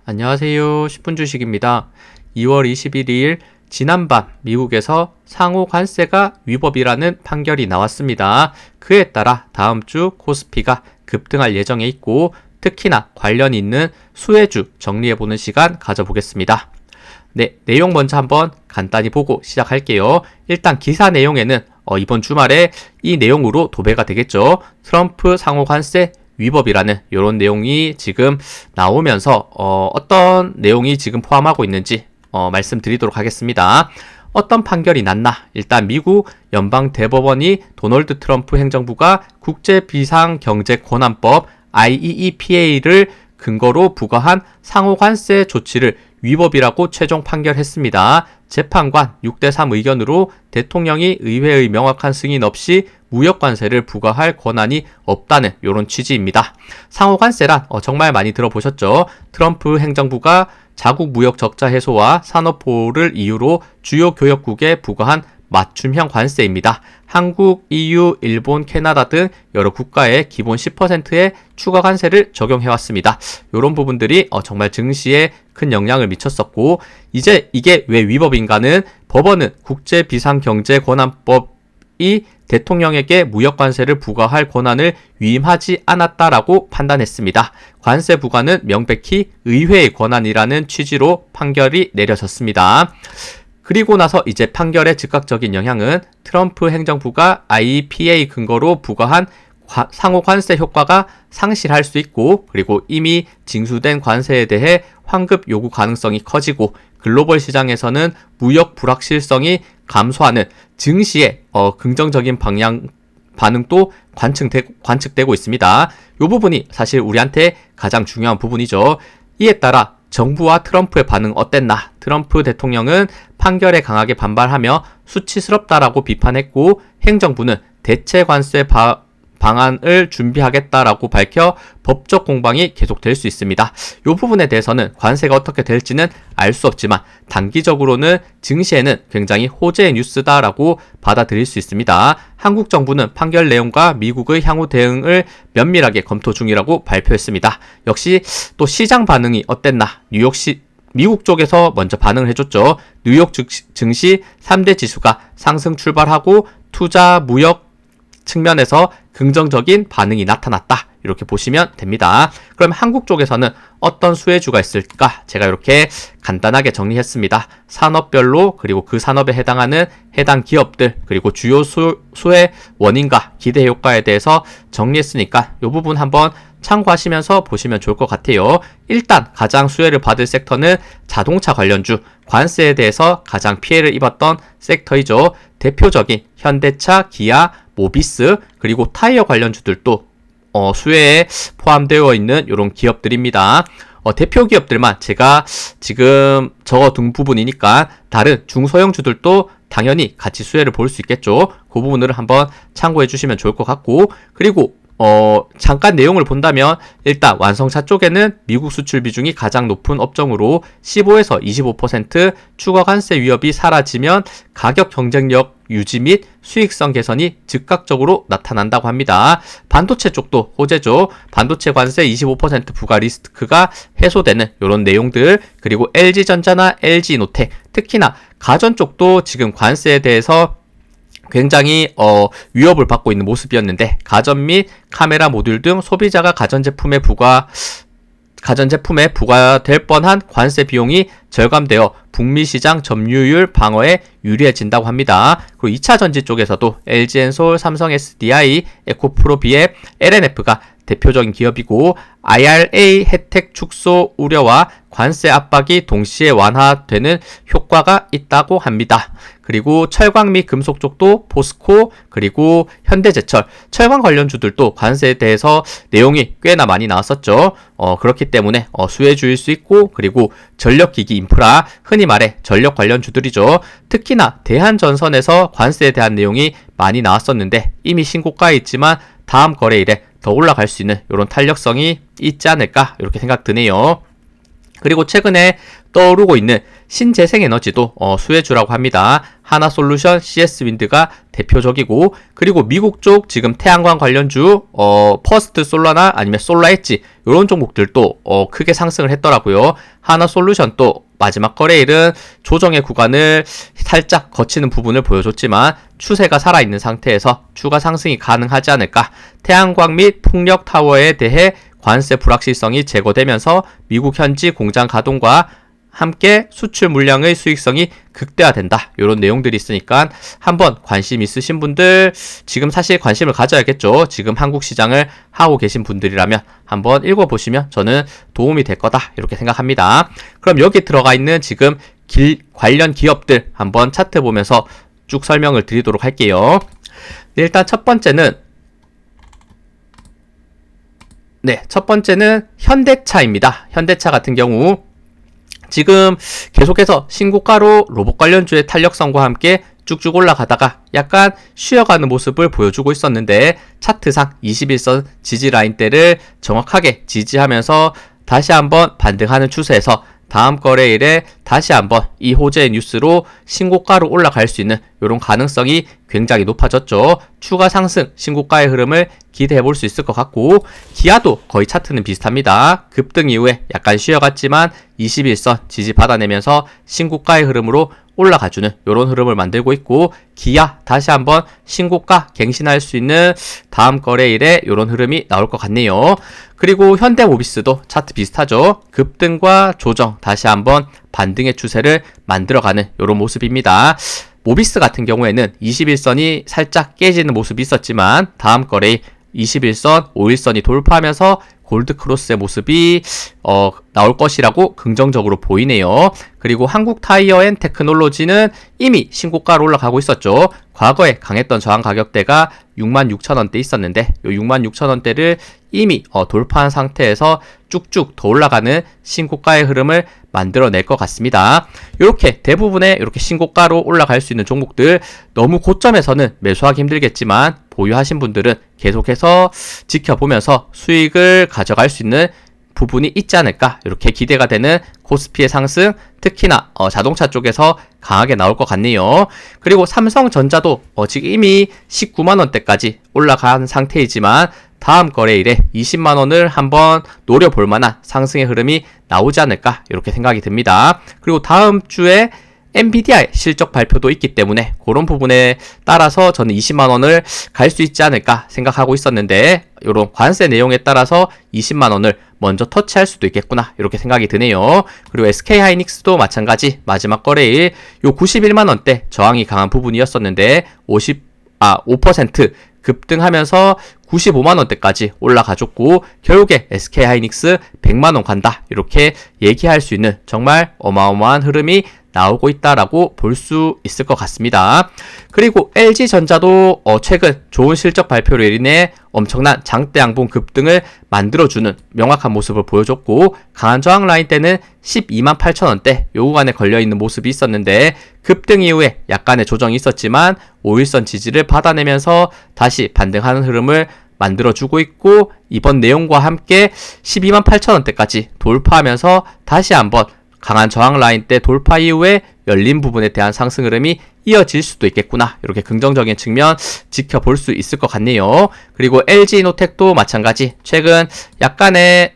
안녕하세요. 10분 주식입니다. 2월 21일 지난밤 미국에서 상호 관세가 위법이라는 판결이 나왔습니다. 그에 따라 다음 주 코스피가 급등할 예정에 있고 특히나 관련 있는 수혜주 정리해보는 시간 가져보겠습니다. 네, 내용 먼저 한번 간단히 보고 시작할게요. 일단 기사 내용에는 이번 주말에 이 내용으로 도배가 되겠죠. 트럼프 상호 관세 위법이라는 이런 내용이 지금 나오면서 어떤 내용이 지금 포함하고 있는지 말씀드리도록 하겠습니다. 어떤 판결이 났나? 일단 미국 연방대법원이 도널드 트럼프 행정부가 국제비상경제권한법 IEEPA를 근거로 부과한 상호관세 조치를 위법이라고 최종 판결했습니다. 재판관 6대3 의견으로 대통령이 의회의 명확한 승인 없이 무역관세를 부과할 권한이 없다는 이런 취지입니다. 상호관세란 정말 많이 들어보셨죠? 트럼프 행정부가 자국 무역 적자 해소와 산업보호를 이유로 주요 교역국에 부과한 맞춤형 관세입니다. 한국, EU, 일본, 캐나다 등 여러 국가에 기본 10%의 추가 관세를 적용해왔습니다. 이런 부분들이 정말 증시에 큰 영향을 미쳤었고, 이제 이게 왜 위법인가는 법원은 국제비상경제권한법이 대통령에게 무역관세를 부과할 권한을 위임하지 않았다라고 판단했습니다. 관세 부과는 명백히 의회의 권한이라는 취지로 판결이 내려졌습니다. 그리고 나서 이제 판결의 즉각적인 영향은 트럼프 행정부가 IEPA 근거로 부과한 상호 관세 효과가 상실할 수 있고, 그리고 이미 징수된 관세에 대해 환급 요구 가능성이 커지고, 글로벌 시장에서는 무역 불확실성이 감소하는 증시의 긍정적인 반응도 관측되고 있습니다. 이 부분이 사실 우리한테 가장 중요한 부분이죠. 이에 따라 정부와 트럼프의 반응 어땠나? 트럼프 대통령은 판결에 강하게 반발하며 수치스럽다라고 비판했고, 행정부는 대체 관세 방안을 준비하겠다라고 밝혀 법적 공방이 계속될 수 있습니다. 이 부분에 대해서는 관세가 어떻게 될지는 알 수 없지만 단기적으로는 증시에는 굉장히 호재의 뉴스다라고 받아들일 수 있습니다. 한국 정부는 판결 내용과 미국의 향후 대응을 면밀하게 검토 중이라고 발표했습니다. 역시 또 시장 반응이 어땠나? 미국 쪽에서 먼저 반응을 해줬죠. 뉴욕 증시 3대 지수가 상승 출발하고 투자 무역 측면에서 긍정적인 반응이 나타났다. 이렇게 보시면 됩니다. 그럼 한국 쪽에서는 어떤 수혜주가 있을까? 제가 이렇게 간단하게 정리했습니다. 산업별로, 그리고 그 산업에 해당하는 해당 기업들, 그리고 주요 수혜 원인과 기대 효과에 대해서 정리했으니까 이 부분 한번 참고하시면서 보시면 좋을 것 같아요. 일단 가장 수혜를 받을 섹터는 자동차 관련주, 관세에 대해서 가장 피해를 입었던 섹터이죠. 대표적인 현대차, 기아, 모비스, 그리고 타이어 관련주들도 수혜에 포함되어 있는 이런 기업들입니다. 대표 기업들만 제가 지금 적어둔 부분이니까 다른 중소형주들도 당연히 같이 수혜를 볼 수 있겠죠. 그 부분을 한번 참고해 주시면 좋을 것 같고, 그리고 잠깐 내용을 본다면 일단 완성차 쪽에는 미국 수출 비중이 가장 높은 업종으로 15에서 25% 추가 관세 위협이 사라지면 가격 경쟁력 유지 및 수익성 개선이 즉각적으로 나타난다고 합니다. 반도체 쪽도 호재죠. 반도체 관세 25% 부과 리스크가 해소되는 이런 내용들, 그리고 LG전자나 LG노텍, 특히나 가전 쪽도 지금 관세에 대해서 굉장히 위협을 받고 있는 모습이었는데, 가전 및 카메라 모듈 등 소비자가 가전제품에 부과될 뻔한 관세 비용이 절감되어 북미 시장 점유율 방어에 유리해진다고 합니다. 그리고 2차 전지 쪽에서도 LG엔솔, 삼성 SDI, 에코프로 비앱, LNF가 대표적인 기업이고, IRA 혜택 축소 우려와 관세 압박이 동시에 완화되는 효과가 있다고 합니다. 그리고 철강 및 금속 쪽도 포스코, 그리고 현대제철, 철강 관련주들도 관세에 대해서 내용이 꽤나 많이 나왔었죠. 그렇기 때문에 수혜주일 수 있고, 그리고 전력기기 인프라, 흔히 말해 전력 관련주들이죠. 특히나 대한전선에서 관세에 대한 내용이 많이 나왔었는데 이미 신고가에 있지만 다음 거래일에 더 올라갈 수 있는 이런 탄력성이 있지 않을까 이렇게 생각 드네요. 그리고 최근에 떠오르고 있는 신재생에너지도 수혜주라고 합니다. 하나솔루션, CS윈드가 대표적이고, 그리고 미국 쪽 지금 태양광 관련주 퍼스트 솔라나 아니면 솔라엣지 이런 종목들도 크게 상승을 했더라고요. 하나솔루션 또 마지막 거래일은 조정의 구간을 살짝 거치는 부분을 보여줬지만 추세가 살아있는 상태에서 추가 상승이 가능하지 않을까. 태양광 및 풍력 타워에 대해 관세 불확실성이 제거되면서 미국 현지 공장 가동과 함께 수출 물량의 수익성이 극대화된다. 이런 내용들이 있으니까 한번 관심 있으신 분들 지금 사실 관심을 가져야겠죠. 지금 한국 시장을 하고 계신 분들이라면 한번 읽어보시면 저는 도움이 될 거다. 이렇게 생각합니다. 그럼 여기 들어가 있는 지금 관련 기업들 한번 차트 보면서 쭉 설명을 드리도록 할게요. 네, 일단 첫 번째는 현대차입니다. 현대차 같은 경우 지금 계속해서 신고가로 로봇 관련주의 탄력성과 함께 쭉쭉 올라가다가 약간 쉬어가는 모습을 보여주고 있었는데 차트상 21선 지지 라인대를 정확하게 지지하면서 다시 한번 반등하는 추세에서 다음 거래일에 다시 한번 이 호재의 뉴스로 신고가로 올라갈 수 있는 이런 가능성이 굉장히 높아졌죠. 추가 상승, 신고가의 흐름을 기대해 볼 수 있을 것 같고, 기아도 거의 차트는 비슷합니다. 급등 이후에 약간 쉬어갔지만 21선 지지 받아내면서 신고가의 흐름으로 올라가주는 이런 흐름을 만들고 있고, 기아 다시 한번 신고가 갱신할 수 있는 다음 거래일에 이런 흐름이 나올 것 같네요. 그리고 현대모비스도 차트 비슷하죠. 급등과 조정 다시 한번 반등의 추세를 만들어가는 이런 모습입니다. 모비스 같은 경우에는 21선이 살짝 깨지는 모습이 있었지만 다음 거래일 21선, 5일선이 돌파하면서 골드크로스의 모습이 나올 것이라고 긍정적으로 보이네요. 그리고 한국타이어앤테크놀로지는 이미 신고가로 올라가고 있었죠. 과거에 강했던 저항 가격대가 66,000원대 있었는데 이 66,000원대를 이미 돌파한 상태에서 쭉쭉 더 올라가는 신고가의 흐름을 만들어낼 것 같습니다. 이렇게 대부분의 이렇게 신고가로 올라갈 수 있는 종목들, 너무 고점에서는 매수하기 힘들겠지만 보유하신 분들은 계속해서 지켜보면서 수익을 가져갈 수 있는 부분이 있지 않을까, 이렇게 기대가 되는 코스피의 상승, 특히나 자동차 쪽에서 강하게 나올 것 같네요. 그리고 삼성전자도 지금 이미 19만원대까지 올라간 상태이지만 다음 거래일에 20만원을 한번 노려볼 만한 상승의 흐름이 나오지 않을까, 이렇게 생각이 듭니다. 그리고 다음 주에 엔비디아의 실적 발표도 있기 때문에 그런 부분에 따라서 저는 20만원을 갈 수 있지 않을까 생각하고 있었는데, 이런 관세 내용에 따라서 20만원을 먼저 터치할 수도 있겠구나, 이렇게 생각이 드네요. 그리고 SK하이닉스도 마찬가지 마지막 거래일 요 91만원대 저항이 강한 부분이었었는데 5% 급등하면서 95만원대까지 올라가줬고, 결국에 SK하이닉스 100만원 간다, 이렇게 얘기할 수 있는 정말 어마어마한 흐름이 나오고 있다라고 볼 수 있을 것 같습니다. 그리고 LG전자도 최근 좋은 실적 발표로 인해 엄청난 장대 양봉 급등을 만들어주는 명확한 모습을 보여줬고, 강한 저항 라인대는 128,000원대 요 구간에 걸려있는 모습이 있었는데 급등 이후에 약간의 조정이 있었지만 5일선 지지를 받아내면서 다시 반등하는 흐름을 만들어주고 있고, 이번 내용과 함께 128,000원대까지 돌파하면서 다시 한번 강한 저항 라인대 돌파 이후에 열린 부분에 대한 상승 흐름이 이어질 수도 있겠구나, 이렇게 긍정적인 측면 지켜볼 수 있을 것 같네요. 그리고 LG이노텍도 마찬가지 최근 약간의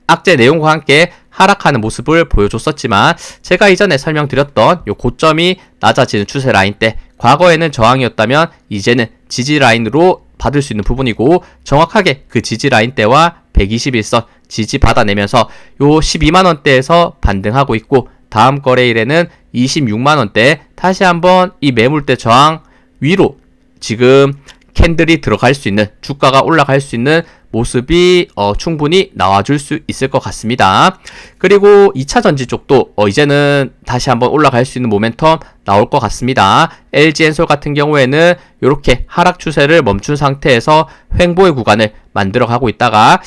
악재 내용과 함께 하락하는 모습을 보여줬었지만 제가 이전에 설명드렸던 요 고점이 낮아지는 추세 라인대, 과거에는 저항이었다면 이제는 지지 라인으로 받을 수 있는 부분이고, 정확하게 그 지지 라인대와 121선 지지 받아내면서 요 12만원대에서 반등하고 있고, 다음 거래일에는 26만원대 다시 한번 이 매물대 저항 위로 지금 캔들이 들어갈 수 있는, 주가가 올라갈 수 있는 모습이 충분히 나와줄 수 있을 것 같습니다. 그리고 2차전지 쪽도 이제는 다시 한번 올라갈 수 있는 모멘텀 나올 것 같습니다. LG엔솔 같은 경우에는 이렇게 하락 추세를 멈춘 상태에서 횡보의 구간을 만들어가고 있다가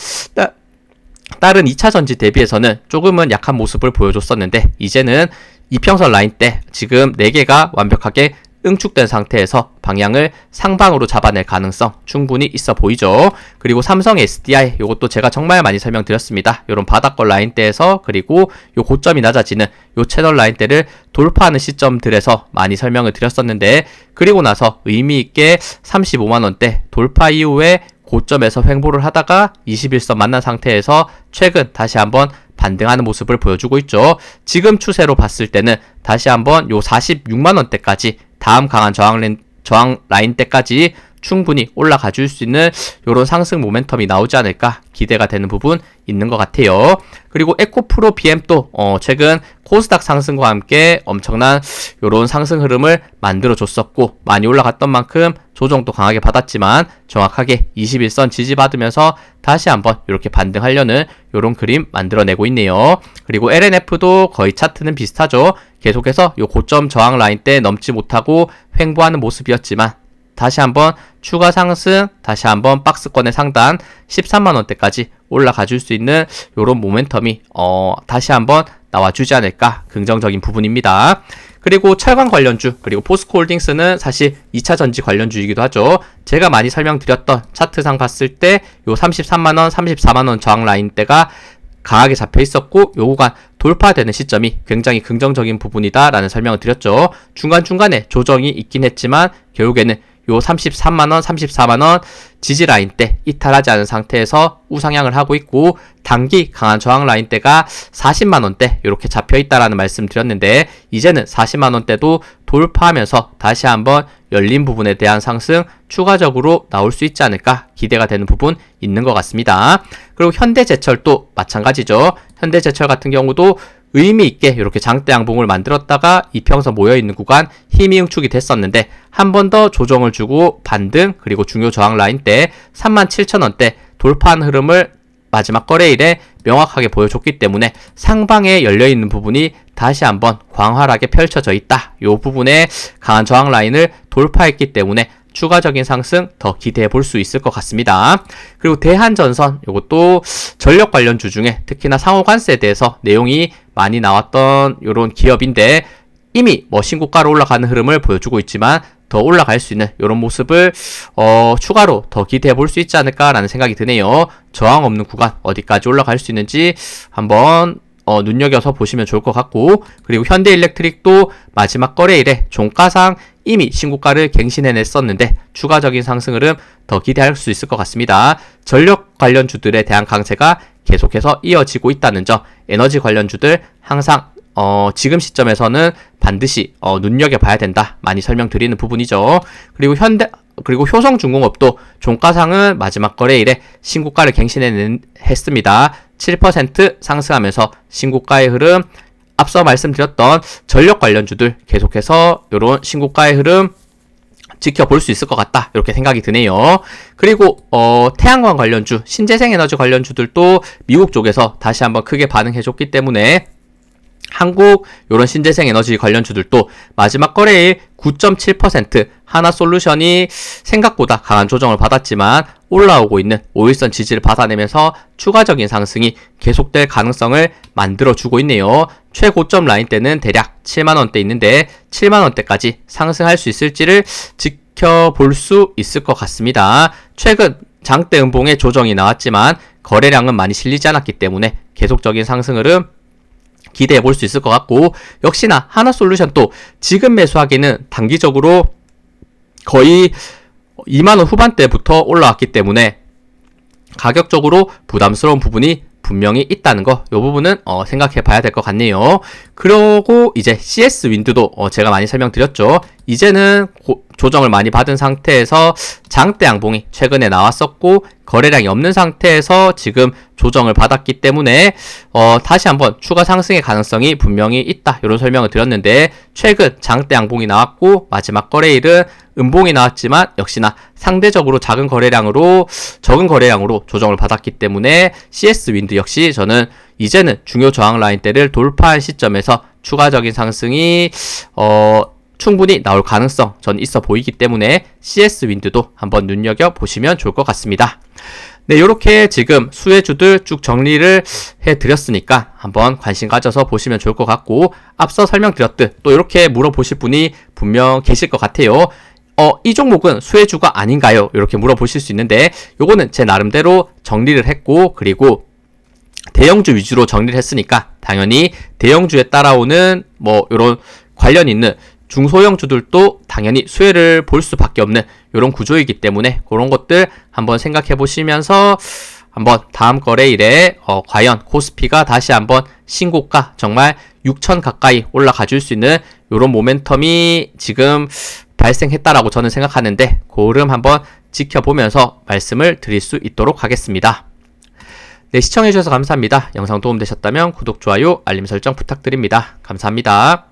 다른 2차전지 대비해서는 조금은 약한 모습을 보여줬었는데 이제는 이평선 라인대 지금 4개가 완벽하게 응축된 상태에서 방향을 상방으로 잡아낼 가능성 충분히 있어 보이죠. 그리고 삼성 SDI 요것도 제가 정말 많이 설명드렸습니다. 요런 바닥권 라인대에서 그리고 요 고점이 낮아지는 요 채널 라인대를 돌파하는 시점들에서 많이 설명을 드렸었는데, 그리고 나서 의미있게 35만원대 돌파 이후에 고점에서 횡보를 하다가 21선 만난 상태에서 최근 다시 한번 반등하는 모습을 보여주고 있죠. 지금 추세로 봤을 때는 다시 한번 요 46만원대까지 다음 강한 저항 라인대까지 충분히 올라가 줄 수 있는 요런 상승 모멘텀이 나오지 않을까 기대가 되는 부분 있는 것 같아요. 그리고 에코프로 BM도 최근 코스닥 상승과 함께 엄청난 요런 상승 흐름을 만들어 줬었고, 많이 올라갔던 만큼 조정도 강하게 받았지만 정확하게 21선 지지받으면서 다시 한번 이렇게 반등하려는 요런 그림 만들어내고 있네요. 그리고 LNF도 거의 차트는 비슷하죠. 계속해서 요 고점 저항 라인대 넘지 못하고 횡보하는 모습이었지만 다시 한번 추가 상승, 다시 한번 박스권의 상단 13만원대까지 올라가 줄 수 있는 요런 모멘텀이 다시 한번 나와주지 않을까 긍정적인 부분입니다. 그리고 철강 관련주, 그리고 포스코홀딩스는 사실 2차 전지 관련주이기도 하죠. 제가 많이 설명드렸던 차트상 봤을 때 요 33만원, 34만원 저항 라인대가 강하게 잡혀 있었고, 요 구간 돌파되는 시점이 굉장히 긍정적인 부분이다 라는 설명을 드렸죠. 중간중간에 조정이 있긴 했지만 결국에는 요 33만원, 34만원 지지 라인대 이탈하지 않은 상태에서 우상향을 하고 있고, 단기 강한 저항 라인대가 40만원대 이렇게 잡혀있다라는 말씀 드렸는데, 이제는 40만원대도 돌파하면서 다시 한번 열린 부분에 대한 상승 추가적으로 나올 수 있지 않을까 기대가 되는 부분 있는 것 같습니다. 그리고 현대제철도 마찬가지죠. 현대제철 같은 경우도 의미있게 이렇게 장대 양봉을 만들었다가 이평선 모여있는 구간 힘이 응축이 됐었는데, 한 번 더 조정을 주고 반등, 그리고 중요 저항 라인대 37,000원대 돌파한 흐름을 마지막 거래일에 명확하게 보여줬기 때문에 상방에 열려있는 부분이 다시 한번 광활하게 펼쳐져 있다. 이 부분에 강한 저항 라인을 돌파했기 때문에 추가적인 상승 더 기대해 볼 수 있을 것 같습니다. 그리고 대한전선, 이것도 전력 관련주 중에 특히나 상호관세에 대해서 내용이 많이 나왔던 이런 기업인데, 이미 신고가로 올라가는 흐름을 보여주고 있지만 더 올라갈 수 있는 이런 모습을 추가로 더 기대해 볼 수 있지 않을까라는 생각이 드네요. 저항 없는 구간 어디까지 올라갈 수 있는지 한번 눈여겨서 보시면 좋을 것 같고, 그리고 현대일렉트릭도 마지막 거래일에 종가상 이미 신고가를 갱신해냈었는데 추가적인 상승 흐름 더 기대할 수 있을 것 같습니다. 전력 관련주들에 대한 강세가 계속해서 이어지고 있다는 점, 에너지 관련주들 항상 지금 시점에서는 반드시 눈여겨봐야 된다 많이 설명드리는 부분이죠. 그리고 효성중공업도 종가상은 마지막 거래일에 신고가를 갱신했습니다. 7% 상승하면서 신고가의 흐름, 앞서 말씀드렸던 전력 관련주들 계속해서 이런 신고가의 흐름 지켜볼 수 있을 것 같다 이렇게 생각이 드네요. 그리고 태양광 관련주, 신재생 에너지 관련주들도 미국 쪽에서 다시 한번 크게 반응해줬기 때문에 한국 요런 신재생 에너지 관련주들도 마지막 거래일 9.7% 하나솔루션이 생각보다 강한 조정을 받았지만 올라오고 있는 5일선 지지를 받아내면서 추가적인 상승이 계속될 가능성을 만들어주고 있네요. 최고점 라인대는 대략 7만원대 있는데 7만원대까지 상승할 수 있을지를 지켜볼 수 있을 것 같습니다. 최근 장대 음봉에 조정이 나왔지만 거래량은 많이 실리지 않았기 때문에 계속적인 상승 흐름 기대해 볼 수 있을 것 같고, 역시나 하나솔루션도 지금 매수하기는 단기적으로 거의 2만원 후반대부터 올라왔기 때문에 가격적으로 부담스러운 부분이 분명히 있다는 거, 이 부분은 생각해 봐야 될 것 같네요. 그리고 이제 CS 윈드도 제가 많이 설명드렸죠. 이제는 조정을 많이 받은 상태에서 장대 양봉이 최근에 나왔었고 거래량이 없는 상태에서 지금 조정을 받았기 때문에 다시 한번 추가 상승의 가능성이 분명히 있다 이런 설명을 드렸는데, 최근 장대 양봉이 나왔고 마지막 거래일은 음봉이 나왔지만 역시나 상대적으로 적은 거래량으로 조정을 받았기 때문에 CS 윈드 역시 저는 이제는 중요 저항 라인대를 돌파한 시점에서 추가적인 상승이 충분히 나올 가능성 전 있어 보이기 때문에 CS 윈드도 한번 눈여겨보시면 좋을 것 같습니다. 네, 요렇게 지금 수혜주들 쭉 정리를 해드렸으니까 한번 관심 가져서 보시면 좋을 것 같고, 앞서 설명드렸듯 또 이렇게 물어보실 분이 분명 계실 것 같아요. 이 종목은 수혜주가 아닌가요? 이렇게 물어보실 수 있는데, 요거는 제 나름대로 정리를 했고, 그리고 대형주 위주로 정리를 했으니까 당연히 대형주에 따라오는 뭐 요런 관련 있는 중소형주들도 당연히 수혜를 볼 수밖에 없는 이런 구조이기 때문에 그런 것들 한번 생각해 보시면서 한번 다음 거래일에 과연 코스피가 다시 한번 신고가 정말 6천 가까이 올라가 줄 수 있는 이런 모멘텀이 지금 발생했다라고 저는 생각하는데, 그 흐름 한번 지켜보면서 말씀을 드릴 수 있도록 하겠습니다. 네, 시청해주셔서 감사합니다. 영상 도움되셨다면 구독, 좋아요, 알림 설정 부탁드립니다. 감사합니다.